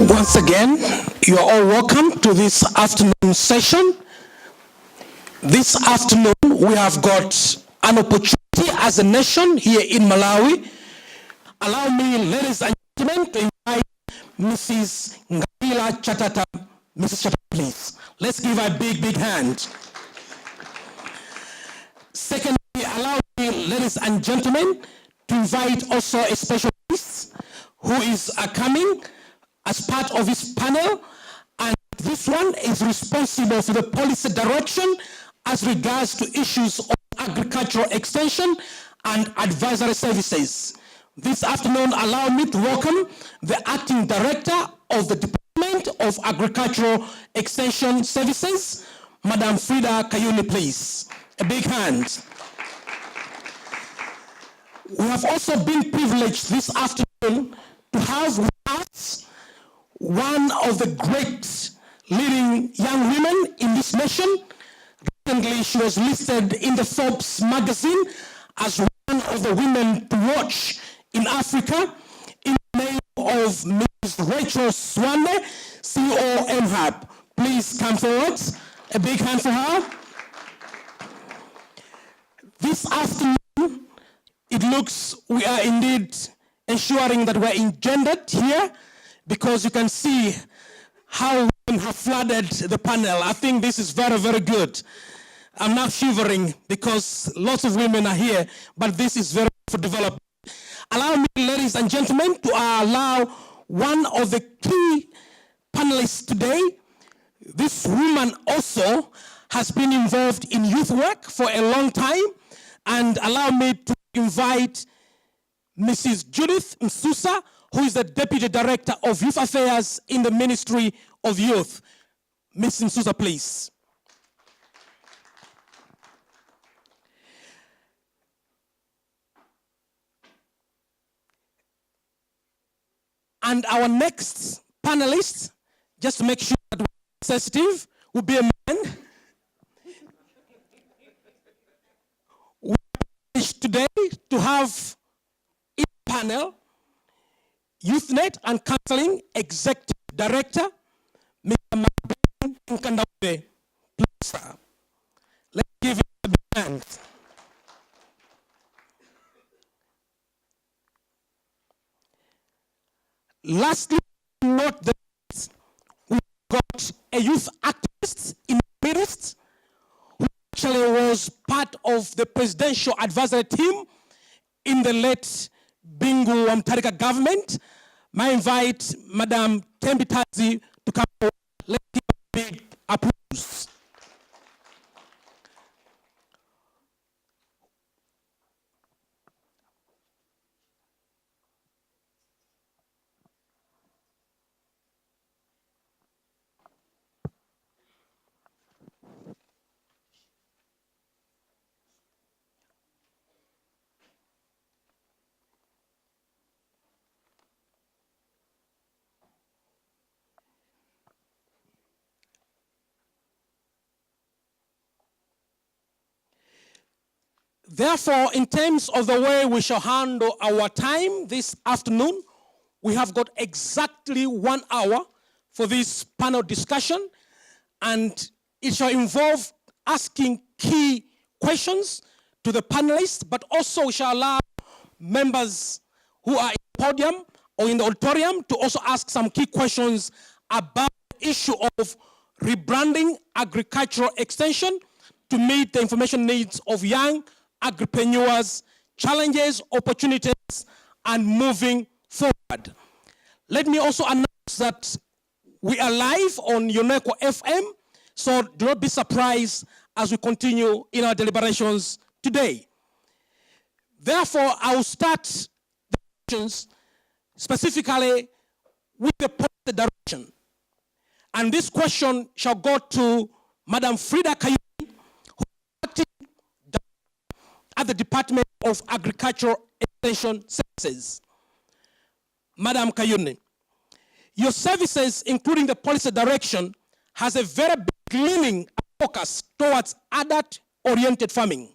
Once again, you are all welcome to this afternoon session. This afternoon, we have got an opportunity as a nation here in Malawi. Allow me, ladies and gentlemen, to invite Mrs. Ngabila Chatata. Mrs. Chatata, please. Let's give her a big, big hand. Secondly, allow me, ladies and gentlemen, to invite also a special guest who is coming as part of this panel, and this one is responsible for the policy direction as regards to issues of agricultural extension and advisory services. This afternoon, allow me to welcome the Acting Director of the Department of Agricultural Extension Services, Madam Frida Kayuni, please. A big hand. We have also been privileged this afternoon to have with us one of the great leading young women in this nation. Recently, she was listed in the Forbes magazine as one of the women to watch in Africa in the name of Mrs. Rachel Swane, CEO MHAB. Please come forward. A big hand for her. This afternoon, it looks we are indeed ensuring that we're engendered here, because you can see how women have flooded the panel. I think this is very, very good. I'm now shivering because lots of women are here, but this is very for development. Allow me, ladies and gentlemen, to allow one of the key panelists today. This woman also has been involved in youth work for a long time, and allow me to invite Mrs. Judith Msusa, who is the Deputy Director of Youth Affairs in the Ministry of Youth. Ms. Msusa, please. And our next panelist, just to make sure that we're sensitive, will be a man. We wish today to have in the panel YouthNet and Counseling Executive Director, Mr. Martin Nkandawe. Please, sir. Let's give him a big hand. Lastly, note that we got a youth activist in the midst who actually was part of the presidential advisory team in the late Bingu Mtarika government. I invite Madam Tembitazi to come forward. Let's give a big applause. Therefore, in terms of the way we shall handle our time this afternoon, we have got exactly 1 hour for this panel discussion, and it shall involve asking key questions to the panelists, but also we shall allow members who are in the podium or in the auditorium to also ask some key questions about the issue of rebranding agricultural extension to meet the information needs of young agripreneurs, challenges, opportunities, and moving forward. Let me also announce that we are live on UNECO FM, so do not be surprised as we continue in our deliberations today. Therefore, I will start the questions specifically with the policy direction. And this question shall go to Madam Frida Kayuni, at the Department of Agricultural Extension Services. Madam Kayuni, your services, including the policy direction, has a very big leaning focus towards adult-oriented farming.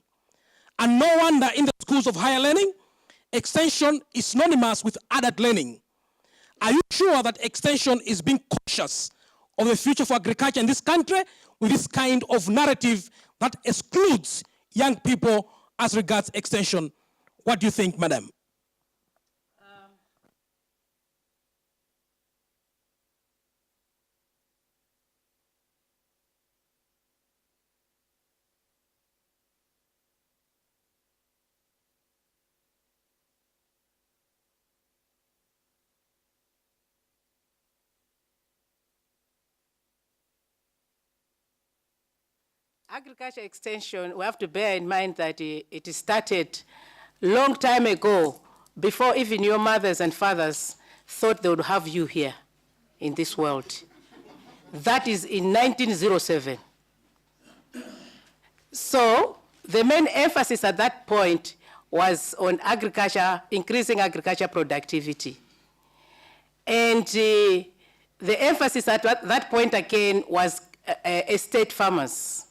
And no wonder in the schools of higher learning, extension is synonymous with adult learning. Are you sure that Extension is being cautious of the future for agriculture in this country with this kind of narrative that excludes young people as regards Extension? What do you think, madam? Agriculture extension, we have to bear in mind that it started long time ago, before even your mothers and fathers thought they would have you here in this world. That is in 1907. So the main emphasis at that point was on agriculture, increasing agriculture productivity. And the emphasis at that point again was estate farmers.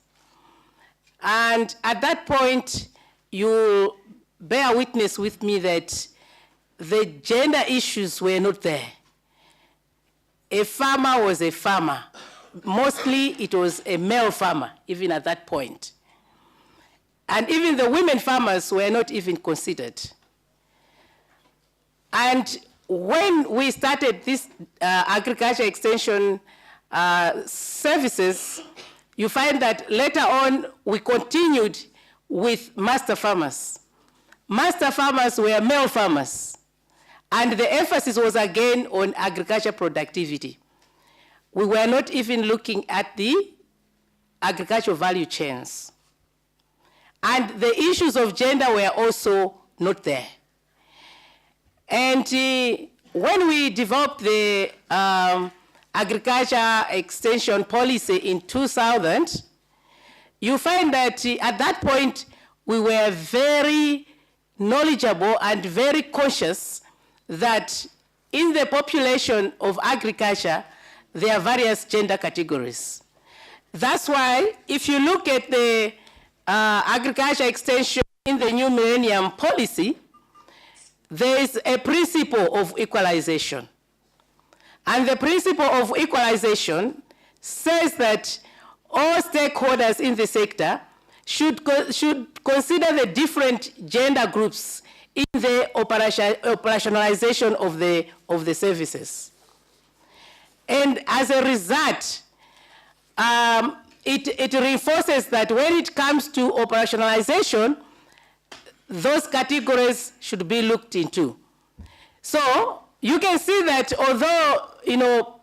And at that point, you bear witness with me that the gender issues were not there. A farmer was a farmer. Mostly it was a male farmer, even at that point. And even the women farmers were not even considered. And when we started this agriculture extension services, you find that later on we continued with master farmers. Master farmers were male farmers. And the emphasis was again on agriculture productivity. We were not even looking at the agricultural value chains. And the issues of gender were also not there. And when we developed the agriculture extension policy in 2000, you find that at that point we were very knowledgeable and very conscious that in the population of agriculture there are various gender categories. That's why if you look at the agriculture extension in the new millennium policy, there is a principle of equalization. And the principle of equalization says that all stakeholders in the sector should consider the different gender groups in the operationalization of the services. And as a result, it reinforces that when it comes to operationalization, those categories should be looked into. So you can see that although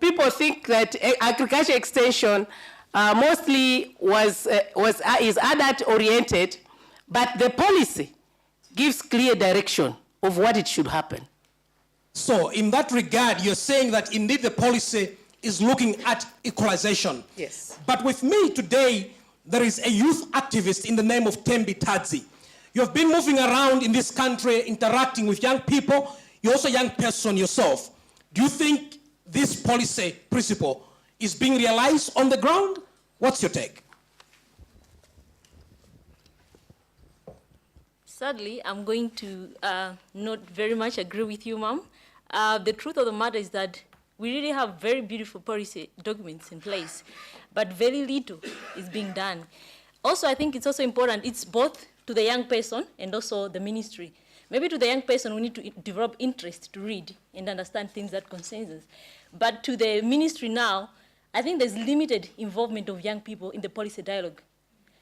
people think that agriculture extension mostly is adult-oriented, but the policy gives clear direction of what it should happen. So in that regard, you're saying that indeed the policy is looking at equalization. Yes. But with me today, there is a youth activist in the name of Tembi Tadzi. You have been moving around in this country, interacting with young people. You're also a young person yourself. Do you think this policy principle is being realized on the ground? What's your take? Sadly, I'm going to not very much agree with you, Ma'am. The truth of the matter is that we really have very beautiful policy documents in place, but very little is being done. Also, I think it's also important, it's both to the young person and also the ministry. Maybe to the young person, we need to develop interest to read and understand things that concern us. But to the ministry now, I think there's limited involvement of young people in the policy dialogue.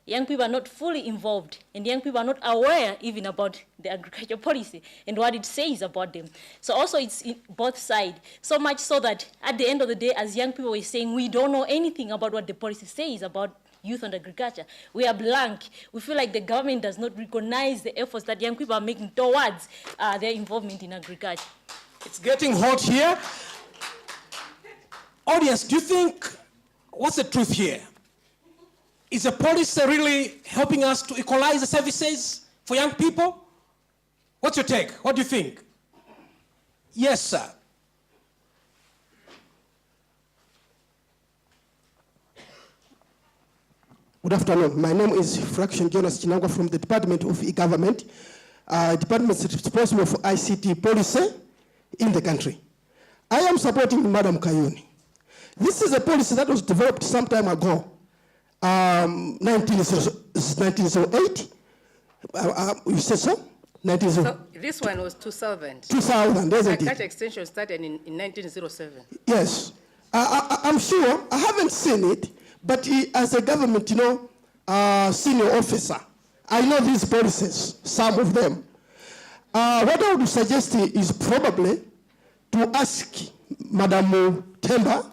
Young people are not fully involved, and young people are not aware even about the agriculture policy and what it says about them. So also it's in both sides, so much so that at the end of the day, as young people were saying, we don't know anything about what the policy says about youth and agriculture. We are blank. We feel like the government does not recognize the efforts that young people are making towards their involvement in agriculture. It's getting hot here. Audience, do you think, what's the truth here? Is the policy really helping us to equalize the services for young people? What's your take? What do you think? Yes, sir. Good afternoon. My name is Fraction Jonas Chinangwa from the Department of E-Government. Department is responsible for ICT policy in the country. I am supporting Madam Kayuni. This is a policy that was developed some time ago, 1908. You said so? 1908. So this one was 2000. 2000, isn't it? Agriculture extension started in 1907. Yes. I'm sure, I haven't seen it, but as a government, senior officer, I know these policies, some of them. What I would suggest is probably to ask Madam Temba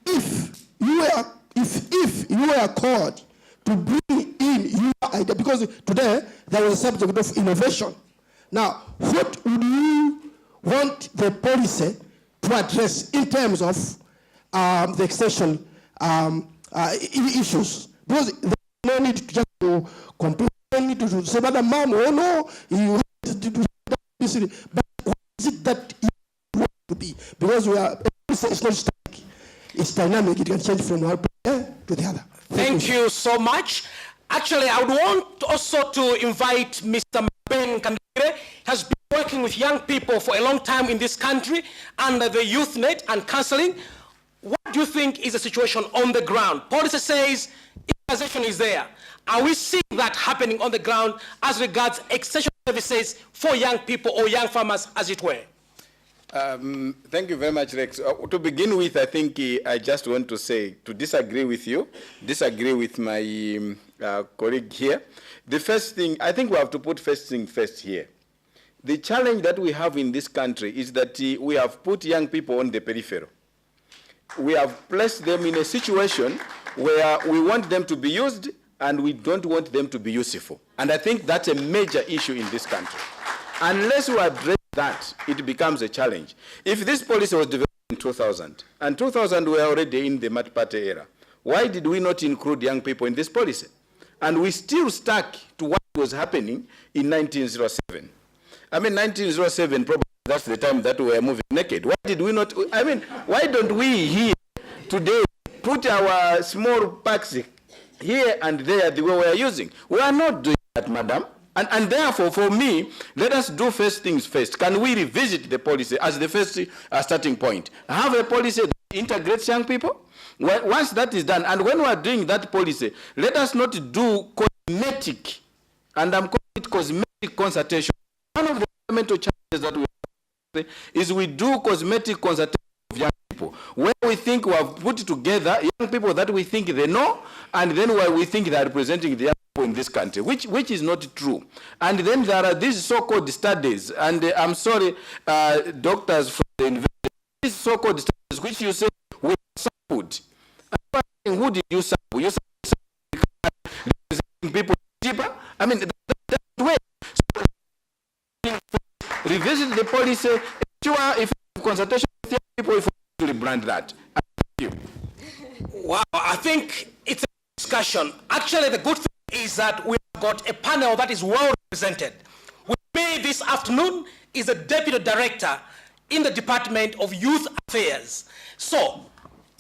if you were called to bring in your idea, because today there was a subject of innovation. Now, what would you want the policy to address in terms of the extension issues? Because there's no need to just to complain, to say, Madam Mom, oh no, you have to do this. But what is it that you want to be? Because it's not static, it's dynamic, it can change from one place to the other. Thank you so much. Actually, I would want also to invite Mr. Ben Kandire. Has been working with young people for a long time in this country under the Youth Net and counseling. What do you think is the situation on the ground? Policy says immunization is there. Are we seeing that happening on the ground as regards extension services for young people or young farmers, as it were? Thank you very much, Rex. To begin with, I think I just want to say, to disagree with you, disagree with my colleague here. The first thing, I think we have to put first thing first here. The challenge that we have in this country is that we have put young people on the periphery. We have placed them in a situation where we want them to be used and we don't want them to be useful. And I think that's a major issue in this country. Unless we address that, it becomes a challenge. If this policy was developed in 2000, and 2000 we were already in the Mat Party era, why did we not include young people in this policy? And we still stuck to what was happening in 1907. I mean, 1907, probably that's the time that we were moving naked. Why did we not, I mean, why don't we here today put our small packs here and there the way we are using? We are not doing that, madam. And therefore, for me, let us do first things first. Can we revisit the policy as the first starting point? Have a policy that integrates young people? Once that is done, and when we are doing that policy, let us not do cosmetic, and I'm calling it cosmetic consultation. One of the fundamental challenges that we have is we do cosmetic consultation of young people, where we think we have put together young people that we think they know, and then where we think they are representing the young people in this country, which is not true. And then there are these so-called studies, and I'm sorry, doctors from the university, these so-called studies which you say we sampled. Who did you sample? You sampled people cheaper? I mean, that way. So, revisit the policy, ensure if consultation with people, if we rebrand that. Thank you. Wow, I think it's a discussion. Actually, the good thing is that we've got a panel that is well represented. With me this afternoon is the Deputy Director in the Department of Youth Affairs. So,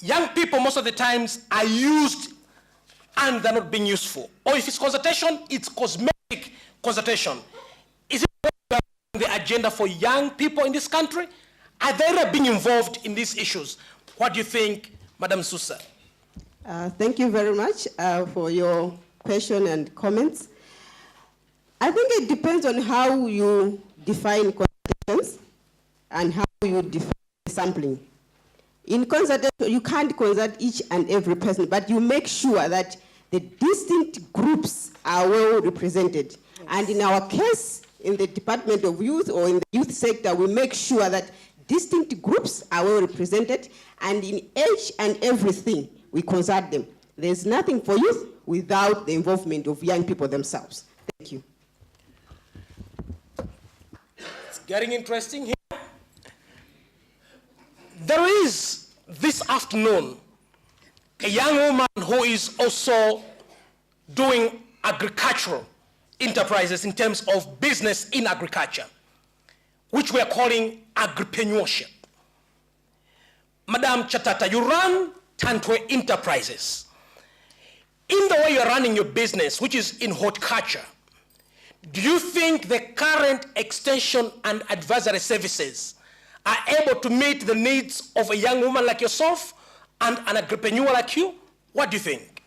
young people most of the times are used and they're not being useful. Or if it's consultation, it's cosmetic consultation. Is it the agenda for young people in this country? Are they really being involved in these issues? What do you think, Madam Susa? Thank you very much for your question and comments. I think it depends on how you define consultations and how you define sampling. In consultation, you can't consult each and every person, but you make sure that the distinct groups are well represented. Yes. And in our case, in the Department of Youth or in the youth sector, we make sure that distinct groups are well represented, and in each and everything, we consult them. There's nothing for youth without the involvement of young people themselves. Thank you. It's getting interesting here. There is, this afternoon, a young woman who is also doing agricultural enterprises in terms of business in agriculture, which we are calling agripreneurship. Madam Chatata, you run Tantwe Enterprises. In the way you're running your business, which is in horticulture, do you think the current extension and advisory services are able to meet the needs of a young woman like yourself and an entrepreneur like you? What do you think?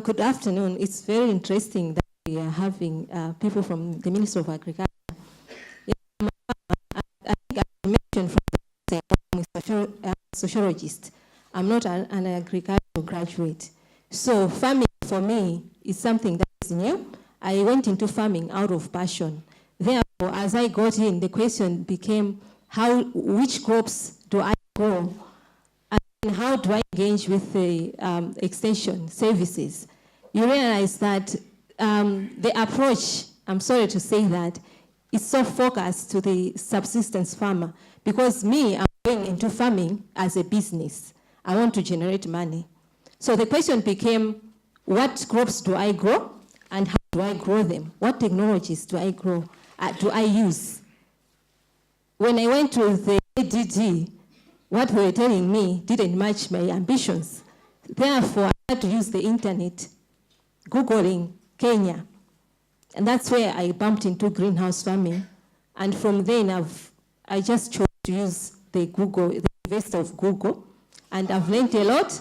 Good afternoon. It's very interesting that we are having people from the Ministry of Agriculture. I think I mentioned from I'm a sociologist. I'm not an agricultural graduate. So farming for me is something that is new. I went into farming out of passion. Therefore, as I got in, the question became which crops do I grow? And how do I engage with the extension services? You realize that the approach, I'm sorry to say that, is so focused to the subsistence farmer. Because me, I'm going into farming as a business. I want to generate money. So the question became, what crops do I grow? And how do I grow them? What technologies do I grow? Do I use? When I went to the ADD, what they were telling me didn't match my ambitions. Therefore, I had to use the internet, Googling Kenya. And that's where I bumped into greenhouse farming. And from then, I just chose to use the best of Google. And I've learned a lot.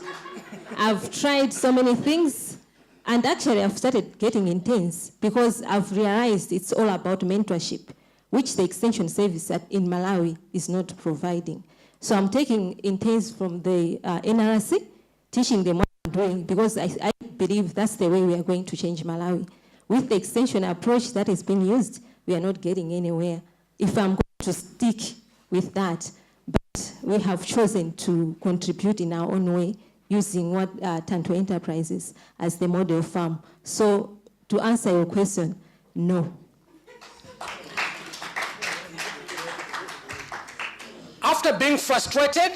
I've tried so many things. And actually, I've started getting intense because I've realized it's all about mentorship, which the extension service in Malawi is not providing. So I'm taking intense from the NRC, teaching them what I'm doing, because I believe that's the way we are going to change Malawi. With the extension approach that is being used, we are not getting anywhere. If I'm going to stick with that, but we have chosen to contribute in our own way, using what Tanto Enterprises as the model farm. So to answer your question, no. After being frustrated,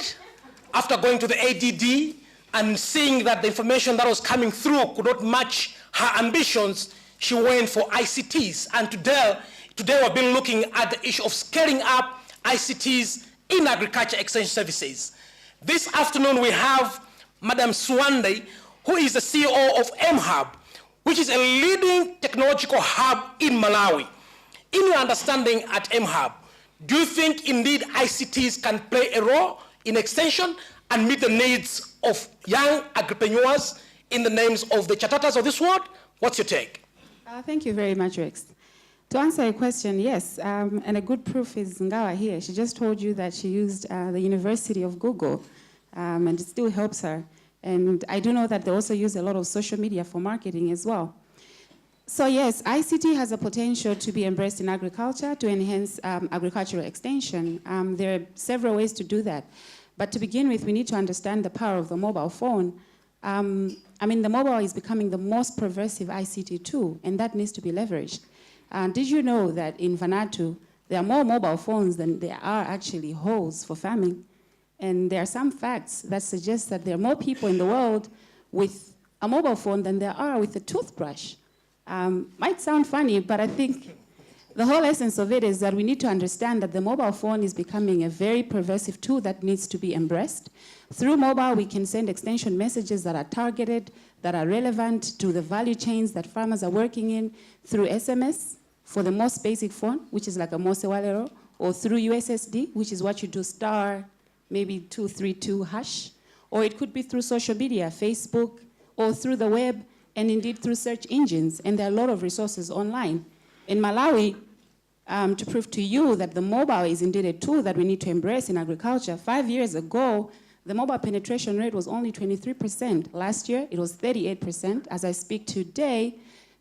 after going to the ADD and seeing that the information that was coming through could not match her ambitions, she went for ICTs. And today we've been looking at the issue of scaling up ICTs in agriculture extension services. This afternoon we have Madam Swande, who is the CEO of MHub, which is a leading technological hub in Malawi. In your understanding at MHub, do you think indeed ICTs can play a role in extension and meet the needs of young entrepreneurs in the names of the chatatas of this world? What's your take? Thank you very much, Rex. To answer your question, yes, and a good proof is Ngawa here. She just told you that she used the University of Google, and it still helps her. And I do know that they also use a lot of social media for marketing as well. So yes, ICT has a potential to be embraced in agriculture to enhance agricultural extension. There are several ways to do that. But to begin with, we need to understand the power of the mobile phone. I mean, the mobile is becoming the most pervasive ICT tool, and that needs to be leveraged. Did you know that in Vanuatu, there are more mobile phones than there are actually holes for farming? And there are some facts that suggest that there are more people in the world with a mobile phone than there are with a toothbrush. Might sound funny, but I think the whole essence of it is that we need to understand that the mobile phone is becoming a very pervasive tool that needs to be embraced. Through mobile, we can send extension messages that are targeted, that are relevant to the value chains that farmers are working in, through SMS for the most basic phone, which is like a Mosewalero, or through USSD, which is what you do star, maybe 232 hash, or it could be through social media, Facebook, or through the web, and indeed through search engines, and there are a lot of resources online. In Malawi, to prove to you that the mobile is indeed a tool that we need to embrace in agriculture, 5 years ago, the mobile penetration rate was only 23%. Last year, it was 38%. As I speak today,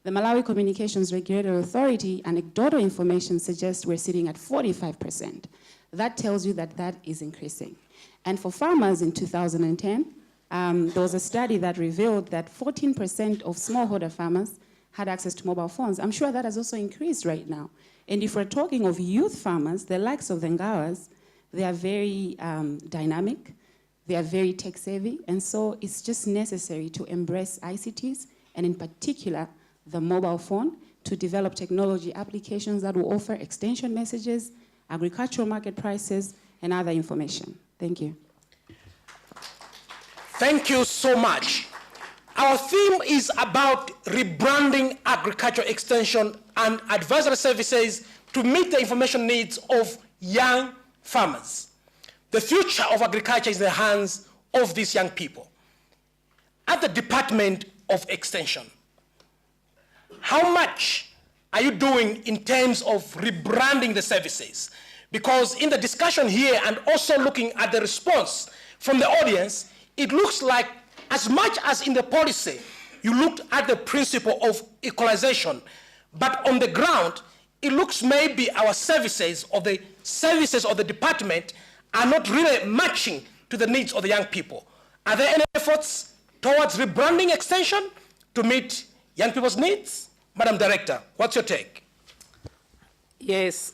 the Malawi Communications Regulatory Authority anecdotal information suggests we're sitting at 45%. That tells you that that is increasing. And for farmers in 2010, there was a study that revealed that 14% of smallholder farmers had access to mobile phones. I'm sure that has also increased right now. And if we're talking of youth farmers, the likes of the Ngawas, they are very dynamic, they are very tech savvy, and so it's just necessary to embrace ICTs, and in particular, the mobile phone, to develop technology applications that will offer extension messages, agricultural market prices, and other information. Thank you. Thank you so much. Our theme is about rebranding agricultural extension and advisory services to meet the information needs of young farmers. The future of agriculture is in the hands of these young people. At the Department of Extension, how much are you doing in terms of rebranding the services? Because in the discussion here and also looking at the response from the audience, it looks like as much as in the policy, you looked at the principle of equalization, but on the ground, it looks maybe our services or the services of the department are not really matching to the needs of the young people. Are there any efforts towards rebranding extension to meet young people's needs? Madam Director, what's your take? Yes.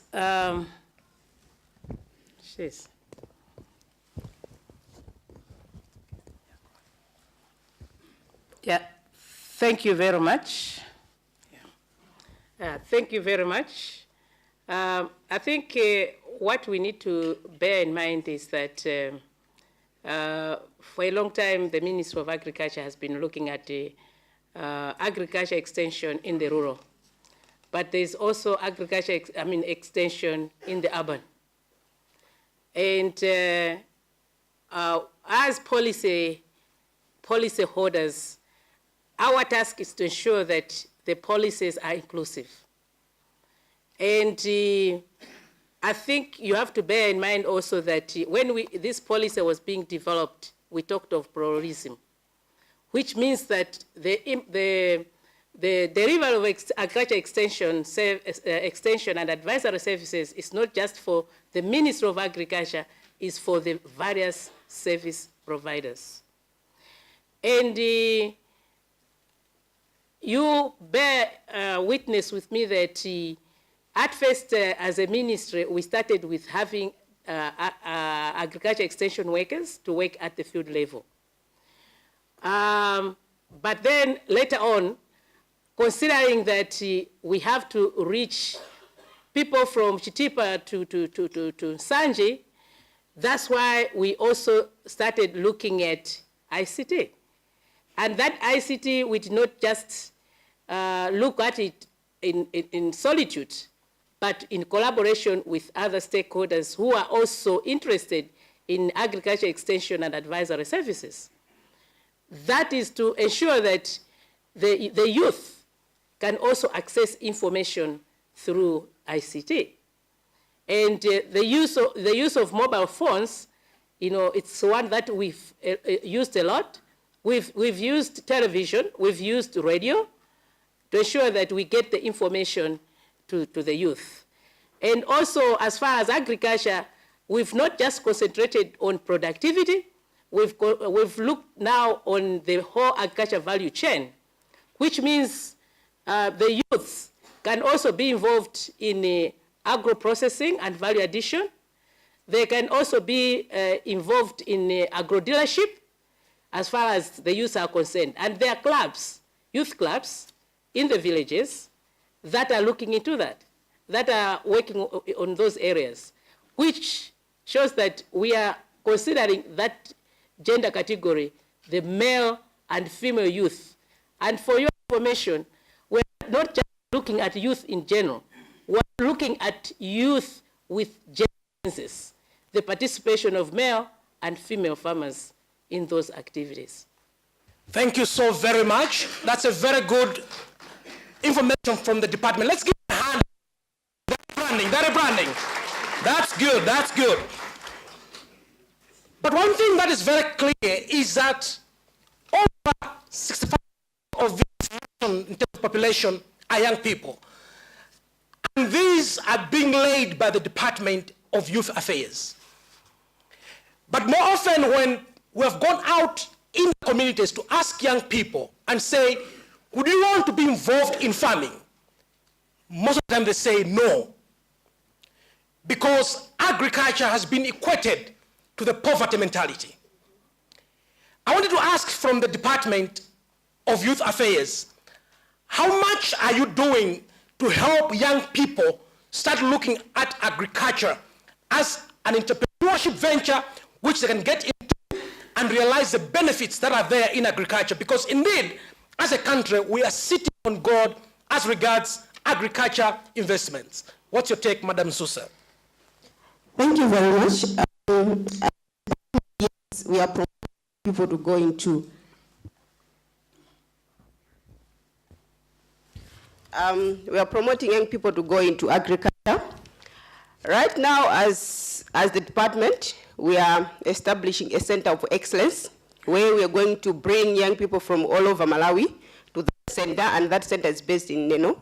Yeah, thank you very much. Thank you very much. I think what we need to bear in mind is that for a long time, the Ministry of Agriculture has been looking at the agriculture extension in the rural. But there's also agriculture, extension in the urban. And as policy holders, our task is to ensure that the policies are inclusive. And I think you have to bear in mind also that when this policy was being developed, we talked of pluralism, which means that the delivery of agriculture extension and advisory services is not just for the Ministry of Agriculture, it's for the various service providers. And you bear witness with me that at first, as a ministry, we started with having agriculture extension workers to work at the field level. But then later on, considering that we have to reach people from Chitipa to Sanji, that's why we also started looking at ICT. And that ICT, we did not just look at it in solitude, but in collaboration with other stakeholders who are also interested in agriculture extension and advisory services. That is to ensure that the youth can also access information through ICT. And the use of mobile phones, it's one that we've used a lot. We've used television, we've used radio to ensure that we get the information to the youth. And also, as far as agriculture, we've not just concentrated on productivity, we've looked now on the whole agriculture value chain, which means the youth can also be involved in agro-processing and value addition. They can also be involved in agro-dealership as far as the youth are concerned. And there are clubs, youth clubs in the villages that are looking into that are working on those areas, which shows that we are considering that gender category, the male and female youth. And for your information, we're not just looking at youth in general, we're looking at youth with gender differences, the participation of male and female farmers in those activities. Thank you so very much. That's a very good information from the department. Let's give a hand. That rebranding. That's good, that's good. But one thing that is very clear is that over 65% of this in terms of population are young people. And these are being led by the Department of Youth Affairs. But more often when we have gone out in the communities to ask young people and say, would you want to be involved in farming? Most of the time they say no. Because agriculture has been equated to the poverty mentality. I wanted to ask from the Department of Youth Affairs, how much are you doing to help young people start looking at agriculture as an entrepreneurship venture which they can get into and realize the benefits that are there in agriculture? Because indeed, as a country, we are sitting on God as regards agriculture investments. What's your take, Madam Susa? Thank you very much. Yes, we are promoting people to go into. We are promoting young people to go into agriculture. Right now, as the department, we are establishing a center of excellence where we are going to bring young people from all over Malawi to that center, and that center is based in Neno.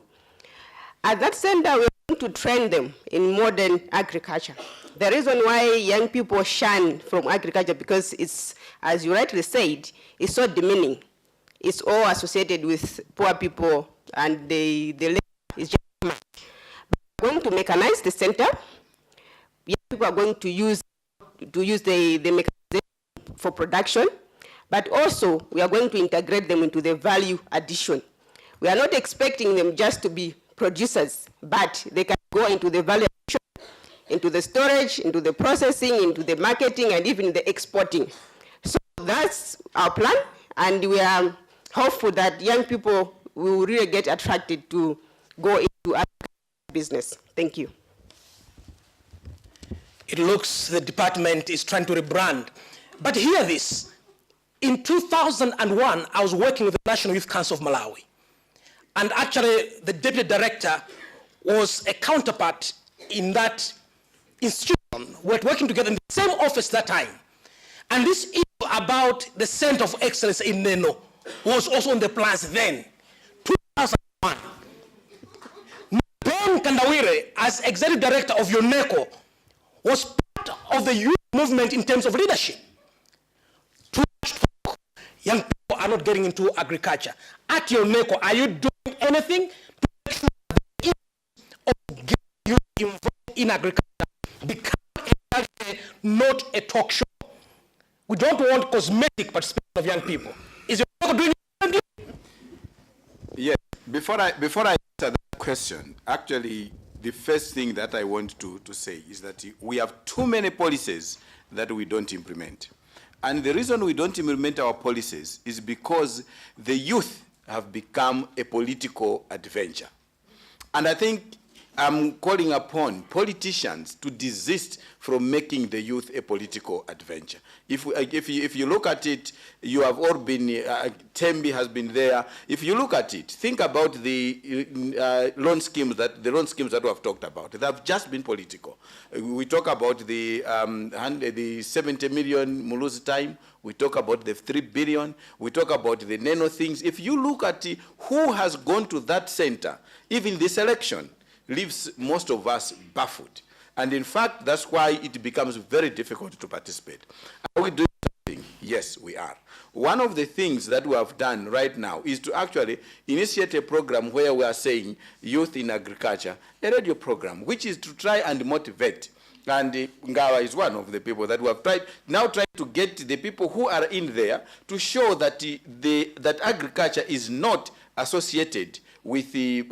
At that center, we are going to train them in modern agriculture. The reason why young people shun from agriculture, because it's, as you rightly said, it's so demeaning. It's all associated with poor people, and the labor is just much. We're going to mechanize the center. Young people are going to use the mechanization for production, but also we are going to integrate them into the value addition. We are not expecting them just to be producers, but they can go into the value addition, into the storage, into the processing, into the marketing, and even the exporting. So that's our plan, and we are hopeful that young people will really get attracted to go into our business. Thank you. It looks the department is trying to rebrand. But hear this. In 2001, I was working with the National Youth Council of Malawi. And actually, the deputy director was a counterpart in that institution. We were working together in the same office that time. And this issue about the Center of Excellence in Neno was also on the plans then, 2001. Ben Kandawire, as executive director of UNECO, was part of the youth movement in terms of leadership. Too much talk. Young people are not getting into agriculture. At UNECO, are you doing anything to make sure that the issue of getting youth involved in agriculture becomes not a talk show? We don't want cosmetic participation of young people. Is UNECO doing it? Yes. Before I answer that question, actually, the first thing that I want to say is that we have too many policies that we don't implement. And the reason we don't implement our policies is because the youth have become a political adventure. And I think I'm calling upon politicians to desist from making the youth a political adventure. If you look at it, you have all been, Tembi has been there. If you look at it, think about the loan schemes that we have talked about. They have just been political. We talk about the 70 million Muluzi time. We talk about the 3 billion. We talk about the nano things. If you look at who has gone to that center, even this election, leaves most of us baffled. And in fact, that's why it becomes very difficult to participate. Are we doing something? Yes, we are. One of the things that we have done right now is to actually initiate a program where we are saying youth in agriculture, a radio program, which is to try and motivate. And Ngawa is one of the people that we have trying to get the people who are in there to show that that agriculture is not associated with the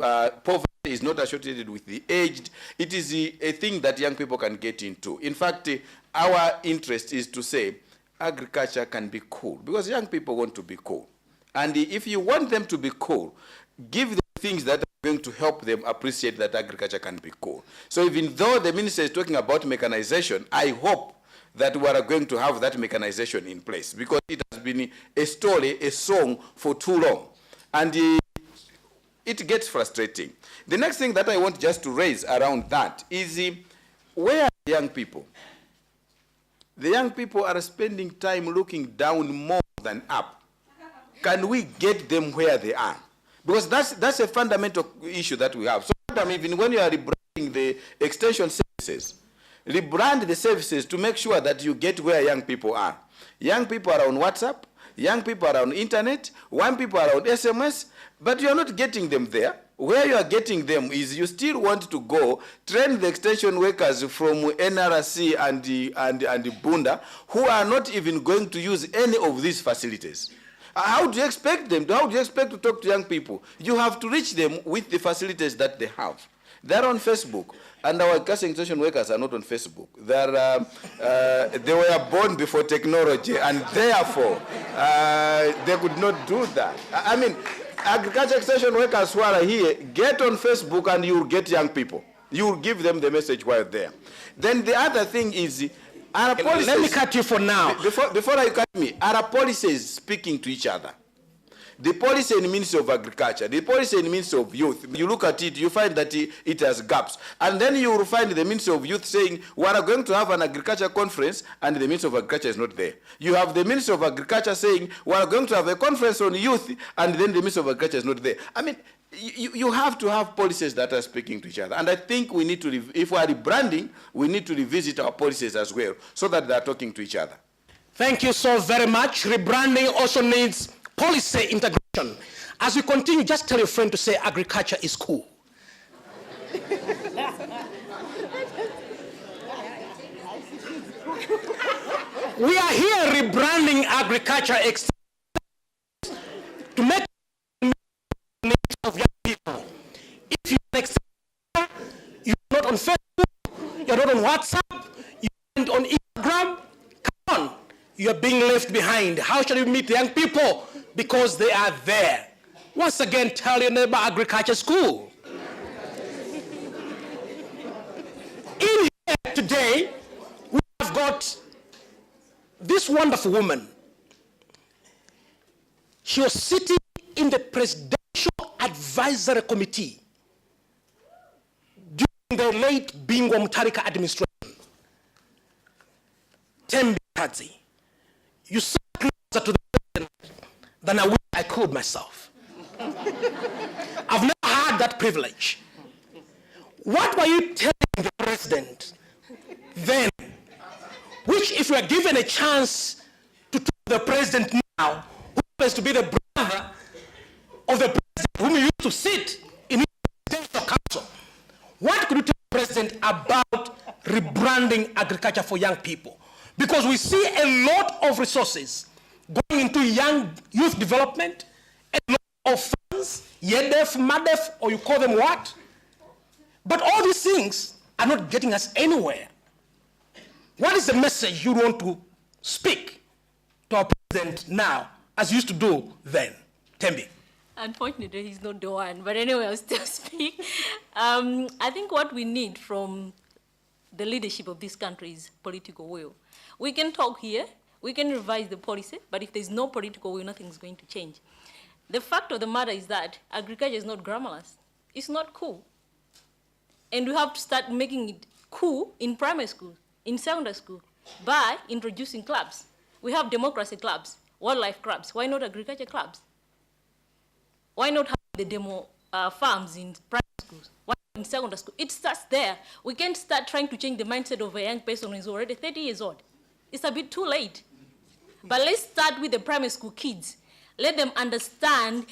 poverty, is not associated with the aged. It is a thing that young people can get into. In fact, our interest is to say agriculture can be cool, because young people want to be cool. And if you want them to be cool, give them things that are going to help them appreciate that agriculture can be cool. So even though the minister is talking about mechanization, I hope that we are going to have that mechanization in place, because it has been a story, a song for too long. And it gets frustrating. The next thing that I want just to raise around that is, where are the young people? The young people are spending time looking down more than up. Can we get them where they are? Because that's a fundamental issue that we have. So even when you are rebranding the extension services, rebrand the services to make sure that you get where young people are. Young people are on WhatsApp, young people are on internet, young people are on SMS, but you are not getting them there. Where you are getting them is you still want to go train the extension workers from NRC and Bunda, who are not even going to use any of these facilities. How do you expect them? How do you expect to talk to young people? You have to reach them with the facilities that they have. They're on Facebook, and our gas extension workers are not on Facebook. They were born before technology, and therefore they could not do that. I mean, agriculture extension workers who are here, get on Facebook and you'll get young people. You will give them the message while there. Then the other thing is, are policies, let me cut you for now. Before you cut me, are policies speaking to each other? The policy in the Ministry of Agriculture, the policy in the Ministry of Youth, you look at it, you find that it has gaps. And then you will find the Ministry of Youth saying, we are going to have an agriculture conference, and the Ministry of Agriculture is not there. You have the Ministry of Agriculture saying, we are going to have a conference on youth, and then the Ministry of Agriculture is not there. I mean, you have to have policies that are speaking to each other. And I think we need to, if we are rebranding, we need to revisit our policies as well, so that they are talking to each other. Thank you so very much. Rebranding also needs policy integration. As we continue, just tell your friend to say agriculture is cool. We are here rebranding agriculture to make needs of young people. If you're you're not on Facebook, you're not on WhatsApp, you're not on Instagram, come on, you're being left behind. How shall you meet young people? Because they are there. Once again, tell your neighbor agriculture school. In here today, we have got this wonderful woman. She was sitting in the Presidential Advisory Committee during the late Bingwa Mutharika administration. Tembi Kadzi. You sat closer to the president than I wish I could myself. I've never had that privilege. What were you telling the president then, which if you are given a chance to talk to the president now, who happens to be the brother of the president whom you used to sit in the presidential council, what could you tell the president about rebranding agriculture for young people? Because we see a lot of resources going into young youth development, a lot of funds, YEDEF, MADEF, or you call them what? But all these things are not getting us anywhere. What is the message you want to speak to our president now, as you used to do then? Tembi. Unfortunately, he's not the one, but anyway, I'll still speak. I think what we need from the leadership of this country is political will. We can talk here, we can revise the policy, but if there's no political will, nothing's going to change. The fact of the matter is that agriculture is not glamorous. It's not cool. And we have to start making it cool in primary school, in secondary school, by introducing clubs. We have democracy clubs, wildlife clubs. Why not agriculture clubs? Why not have the demo farms in primary schools? Why not in secondary school? It starts there. We can't start trying to change the mindset of a young person who is already 30 years old. It's a bit too late. But let's start with the primary school kids. Let them understand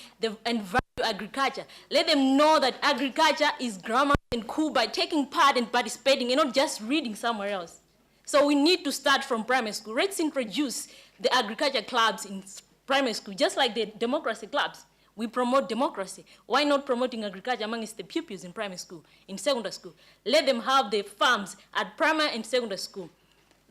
and value agriculture. Let them know that agriculture is glamorous and cool by taking part and participating and not just reading somewhere else. So we need to start from primary school. Let's introduce the agriculture clubs in primary school, just like the democracy clubs. We promote democracy. Why not promoting agriculture amongst the pupils in primary school, in secondary school? Let them have the farms at primary and secondary school.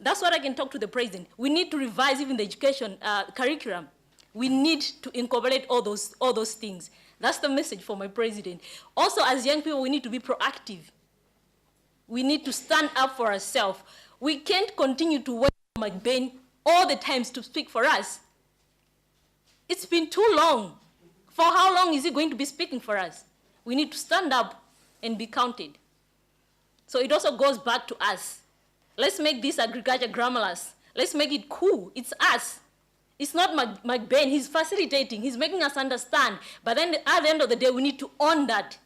That's what I can talk to the president. We need to revise even the education curriculum. We need to incorporate all those things. That's the message for my president. Also, as young people, we need to be proactive. We need to stand up for ourselves. We can't continue to wait for McBain all the times to speak for us. It's been too long. For how long is he going to be speaking for us? We need to stand up and be counted. So it also goes back to us. Let's make this agriculture glamorous. Let's make it cool. It's us. It's not McBain. He's facilitating. He's making us understand. But then at the end of the day, we need to own that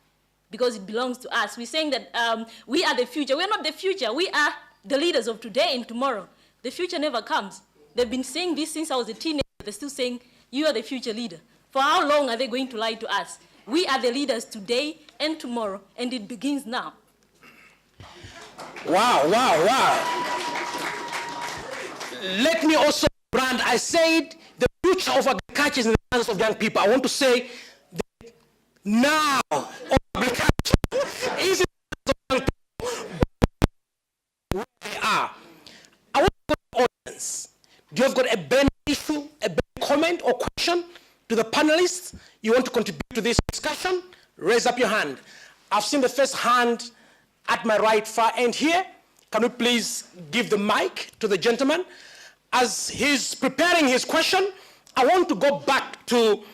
because it belongs to us. We're saying that we are the future. We're not the future. We are the leaders of today and tomorrow. The future never comes. They've been saying this since I was a teenager. They're still saying, you are the future leader. For how long are they going to lie to us? We are the leaders today and tomorrow, and it begins now. Wow, wow, wow. Let me also brand, I said the future of agriculture is in the hands of young people. I want to say the now of agriculture is in the hands of young people. Where they are. I want to go to the audience. Do you have got a burning issue, a burning comment or question to the panelists? You want to contribute to this discussion? Raise up your hand. I've seen the first hand at my right far end here. Can we please give the mic to the gentleman? As he's preparing his question, I want to go back to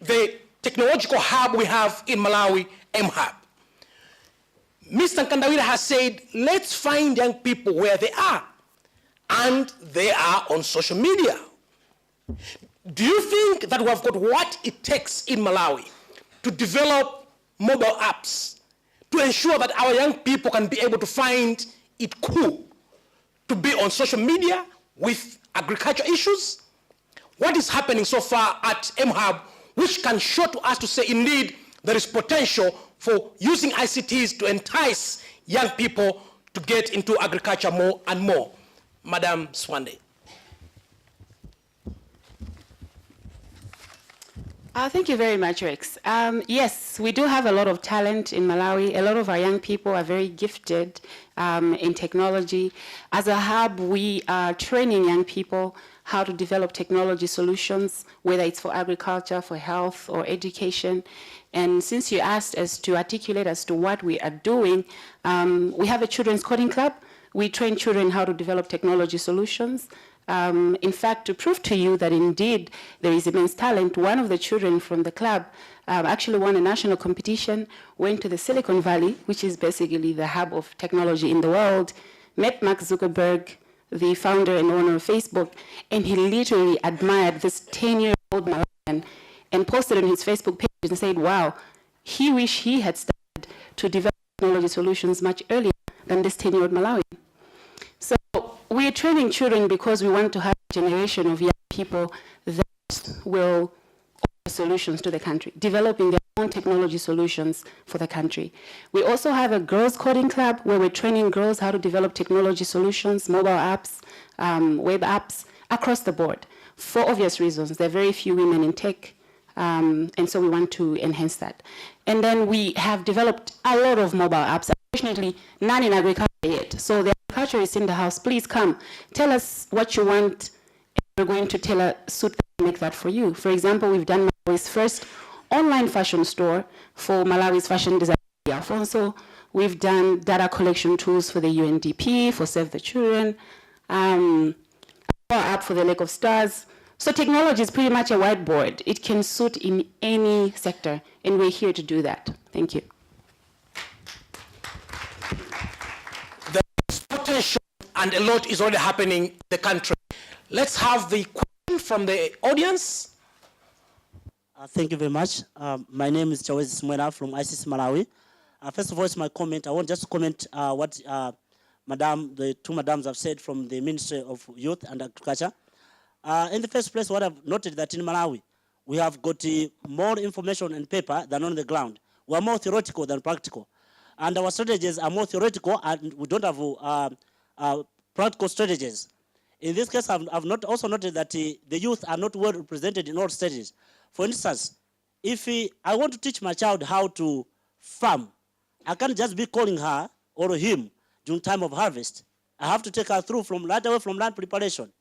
the technological hub we have in Malawi, M-Hub. Mr. Nkandawira has said, let's find young people where they are. And they are on social media. Do you think that we have got what it takes in Malawi to develop mobile apps to ensure that our young people can be able to find it cool to be on social media with agriculture issues? What is happening so far at M-Hub, which can show to us to say, indeed, there is potential for using ICTs to entice young people to get into agriculture more and more? Madam Swande. Thank you very much, Rex. Yes, we do have a lot of talent in Malawi. A lot of our young people are very gifted in technology. As a hub, we are training young people how to develop technology solutions, whether it's for agriculture, for health, or education. And since you asked us to articulate as to what we are doing, we have a children's coding club. We train children how to develop technology solutions. In fact, to prove to you that indeed there is immense talent, one of the children from the club actually won a national competition, went to the Silicon Valley, which is basically the hub of technology in the world, met Mark Zuckerberg, the founder and owner of Facebook, and he literally admired this 10-year-old Malawian and posted on his Facebook page and said, wow, he wished he had started to develop technology solutions much earlier than this 10-year-old Malawian. So we're training children because we want to have a generation of young people that will offer solutions to the country, developing their own technology solutions for the country. We also have a girls coding club where we're training girls how to develop technology solutions, mobile apps, web apps, across the board. For obvious reasons, there are very few women in tech, and so we want to enhance that. And then we have developed a lot of mobile apps, unfortunately none in agriculture yet. So the agriculture is in the house. Please come, tell us what you want, and we're going to tailor suit that and make that for you. For example, we've done Malawi's first online fashion store for Malawi's fashion designer, Alfonso. We've done data collection tools for the UNDP, for Save the Children, our app for the Lake of Stars. So technology is pretty much a whiteboard. It can suit in any sector, and we're here to do that. Thank you. There's potential, and a lot is already happening in the country. Let's have the question from the audience. Thank you very much. My name is Chawezi Simwera from ICC Malawi. First of all, it's my comment. I want just to comment what the two madams have said from the Ministry of Youth and Agriculture. In the first place, what I've noted that in Malawi, we have got more information on paper than on the ground. We are more theoretical than practical. And our strategies are more theoretical, and we don't have practical strategies. In this case, I've also noted that the youth are not well represented in all stages. For instance, if I want to teach my child how to farm, I can't just be calling her or him during time of harvest. I have to take her through right away from land preparation,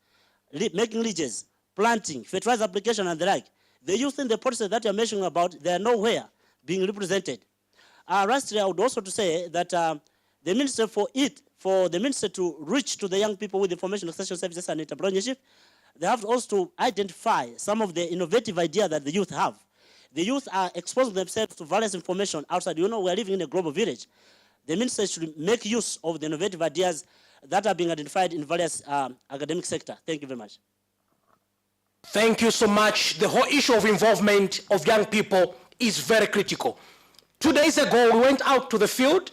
making ridges, planting, fertilizer application, and the like. The youth in the process that you're mentioning about, they are nowhere being represented. Lastly, I would also to say that the minister for the minister to reach to the young people with information extension services and entrepreneurship, they have also to identify some of the innovative ideas that the youth have. The youth are exposing themselves to various information outside. You know, we're living in a global village. The minister should make use of the innovative ideas that are being identified in various academic sector. Thank you very much. Thank you so much. The whole issue of involvement of young people is very critical. 2 days ago, we went out to the field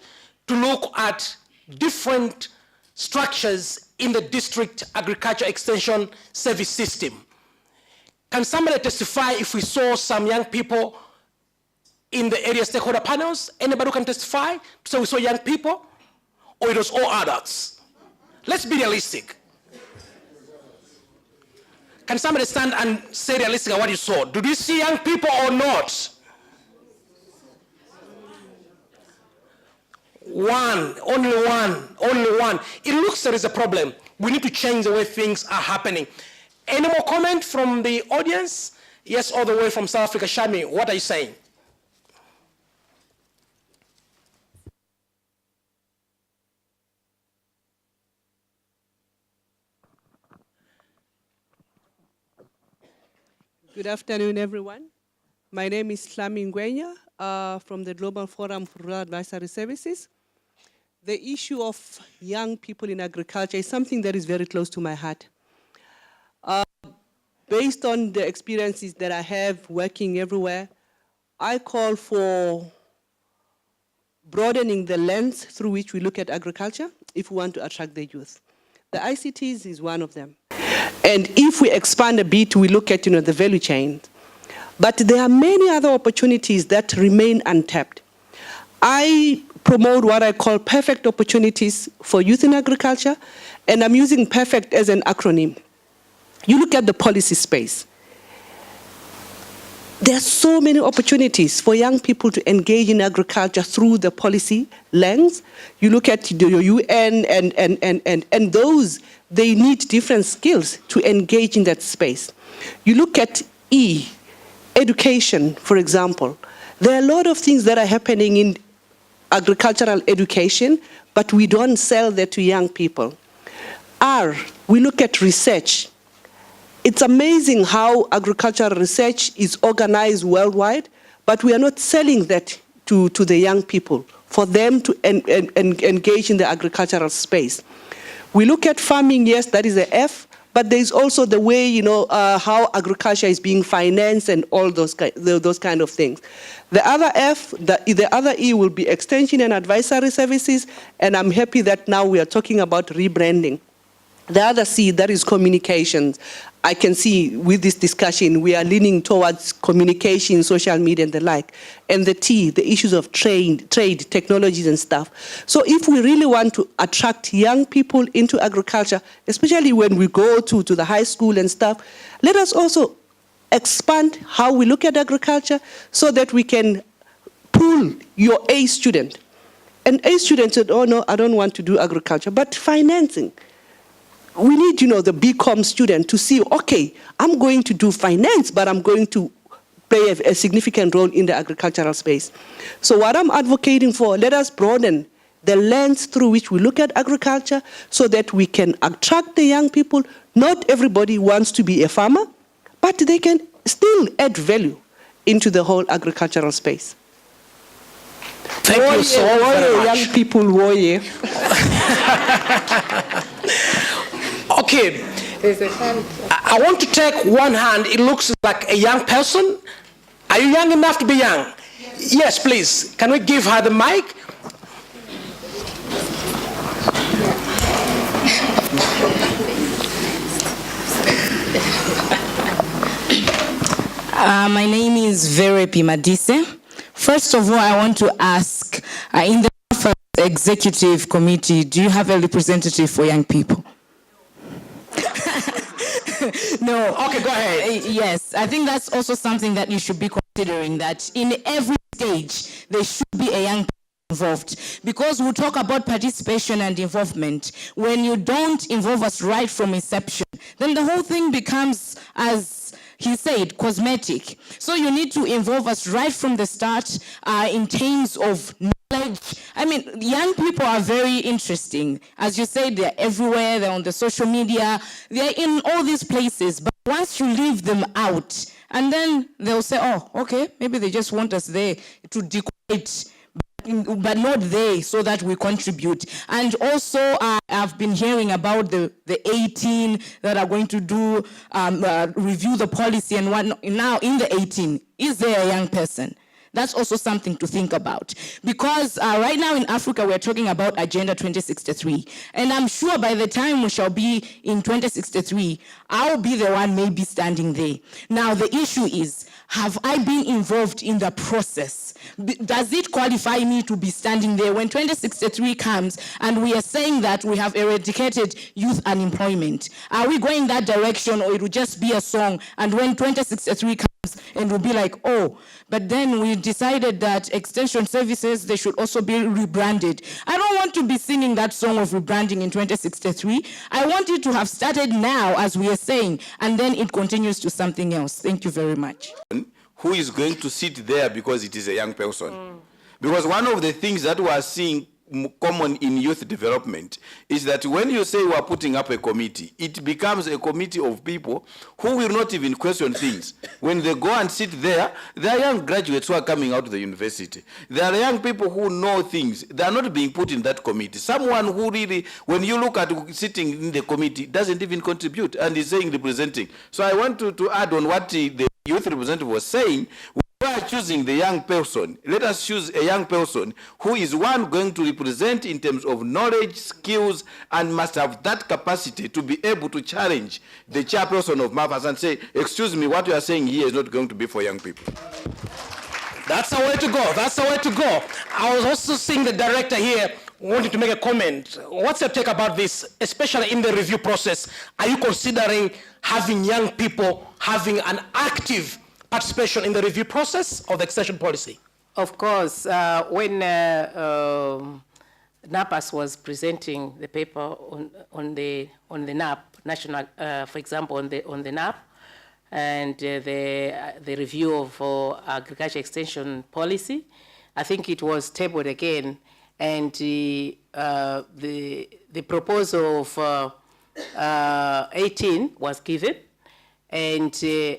to look at different structures in the district agriculture extension service system. Can somebody testify if we saw some young people in the area stakeholder panels? Anybody who can testify to say we saw young people? Or it was all adults? Let's be realistic. Can somebody stand and say realistically what you saw? Did you see young people or not? Only one. It looks there is a problem. We need to change the way things are happening. Any more comment from the audience? Yes, all the way from South Africa. Shami, what are you saying? Good afternoon, everyone. My name is Slami Ngwenya from the Global Forum for Rural Advisory Services. The issue of young people in agriculture is something that is very close to my heart. Based on the experiences that I have working everywhere, I call for broadening the lens through which we look at agriculture if we want to attract the youth. The ICTs is one of them. And if we expand a bit, we look at the value chain. But there are many other opportunities that remain untapped. I promote what I call perfect opportunities for youth in agriculture, and I'm using perfect as an acronym. You look at the policy space. There are so many opportunities for young people to engage in agriculture through the policy lens. You look at the UN and those, they need different skills to engage in that space. You look at education, for example. There are a lot of things that are happening in agricultural education, but we don't sell that to young people. We look at research. It's amazing how agricultural research is organized worldwide, but we are not selling that to the young people for them to engage in the agricultural space. We look at farming, yes, that is the F, but there's also the way, how agriculture is being financed and all those kind of things. The other F, the other E will be extension and advisory services, and I'm happy that now we are talking about rebranding. The other C, that is communications. I can see with this discussion, we are leaning towards communication, social media, and the like. And the T, the issues of trade, technologies, and stuff. So if we really want to attract young people into agriculture, especially when we go to the high school and stuff, let us also expand how we look at agriculture so that we can pull your A student. And A student said, oh no, I don't want to do agriculture, but financing. We need, the BCom student to see, okay, I'm going to do finance, but I'm going to play a significant role in the agricultural space. So what I'm advocating for, let us broaden the lens through which we look at agriculture so that we can attract the young people. Not everybody wants to be a farmer, but they can still add value into the whole agricultural space. Thank you so very much. Young people, warrior. Okay, I want to take one hand. It looks like a young person. Are you young enough to be young? Yes, please. Can we give her the mic? My name is Vere Pimadise. First of all, I want to ask, in the executive committee, do you have a representative for young people? No. Okay, go ahead. Yes, I think that's also something that you should be considering, that in every stage, there should be a young person involved. Because we talk about participation and involvement. When you don't involve us right from inception, then the whole thing becomes, as he said, cosmetic. So you need to involve us right from the start in terms of knowledge. I mean, young people are very interesting. As you said, they're everywhere, they're on the social media, they're in all these places. But once you leave them out, and then they'll say, oh, okay, maybe they just want us there to decorate, but not there so that we contribute. And also, I've been hearing about the 18 that are going to do, review the policy and what. Now, in the 18, is there a young person? That's also something to think about. Because right now in Africa, we're talking about Agenda 2063. And I'm sure by the time we shall be in 2063, I'll be the one maybe standing there. Now, the issue is, have I been involved in the process? Does it qualify me to be standing there when 2063 comes and we are saying that we have eradicated youth unemployment? Are we going that direction, or it will just be a song, and when 2063 comes and we'll be like, oh, but then we decided that extension services, they should also be rebranded. I don't want to be singing that song of rebranding in 2063. I want it to have started now, as we are saying, and then it continues to something else. Thank you very much. Who is going to sit there because it is a young person? Because one of the things that we are seeing common in youth development is that when you say we are putting up a committee, it becomes a committee of people who will not even question things. When they go and sit there are young graduates who are coming out of the university. There are young people who know things. They are not being put in that committee. Someone who really, when you look at sitting in the committee, doesn't even contribute and is saying representing. So I want to add on what the youth representative was saying. We are choosing the young person. Let us choose a young person who is one going to represent in terms of knowledge, skills, and must have that capacity to be able to challenge the chairperson of MAFAS and say, excuse me, what you are saying here is not going to be for young people. That's the way to go. That's the way to go. I was also seeing the director here wanting to make a comment. What's your take about this, especially in the review process? Are you considering having young people having an active participation in the review process of the extension policy? Of course, when NAPAS was presenting the paper on the NAP, national, for example, on the NAP, and the review of agriculture extension policy, I think it was tabled again, and the proposal of 18 was given. And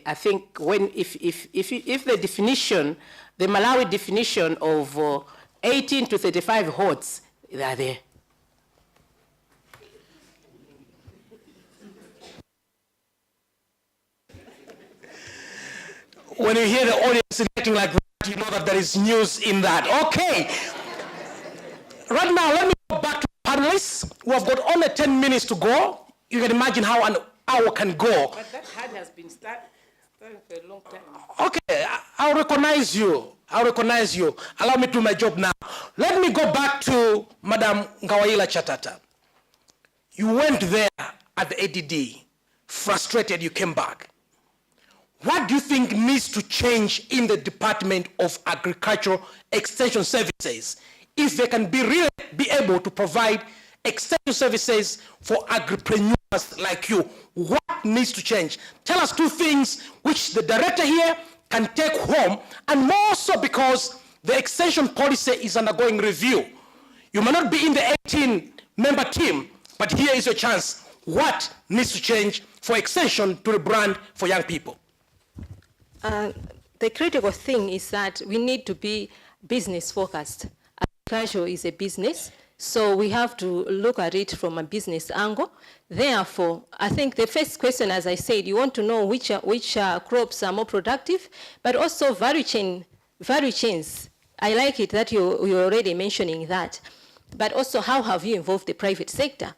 I think if the definition, the Malawi definition of 18 to 35 hordes, they are there. When you hear the audience reacting like that, you know that there is news in that. Okay. Right now, let me go back to panelists. We have got only 10 minutes to go. You can imagine how an hour can go. But that hand has been starting for a long time. Okay, I'll recognize you. I'll recognize you. Allow me to do my job now. Let me go back to Madam Ngawayila Chatata. You went there at the ADD, frustrated, you came back. What do you think needs to change in the Department of Agricultural Extension Services if they can be able to provide extension services for agripreneurs like you? What needs to change? Tell us two things which the director here can take home, and more so because the extension policy is undergoing review. You may not be in the 18-member team, but here is your chance. What needs to change for extension to rebrand for young people? The critical thing is that we need to be business focused. Agriculture is a business, so we have to look at it from a business angle. Therefore, I think the first question, as I said, you want to know which crops are more productive, but also value chains. I like it that you're already mentioning that. But also, how have you involved the private sector?